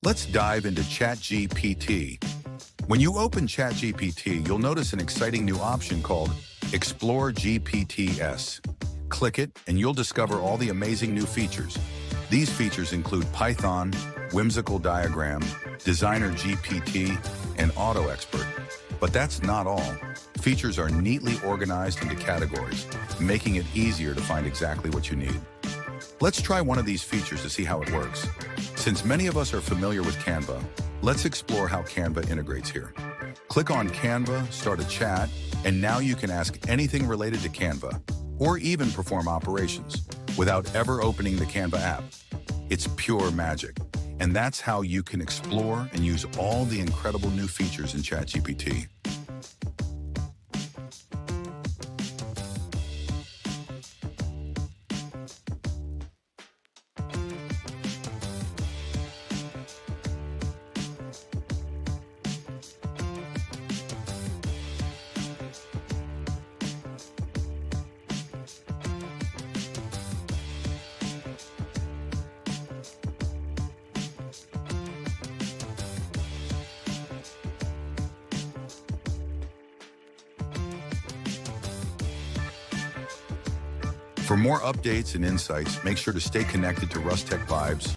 Let's dive into ChatGPT. When you open ChatGPT, you'll notice an exciting new option called Explore GPTs. Click it, and you'll discover all the amazing new features. These features include Python, Whimsical Diagram, DesignerGPT, and AutoExpert. But that's not all. Features are neatly organized into categories, making it easier to find exactly what you need. Let's try one of these features to see how it works. Since many of us are familiar with Canva, let's explore how Canva integrates here. Click on Canva, start a chat, and now you can ask anything related to Canva, or even perform operations, without ever opening the Canva app. It's pure magic, and that's how you can explore and use all the incredible new features in ChatGPT. For more updates and insights, make sure to stay connected to Rust Tech Vibes.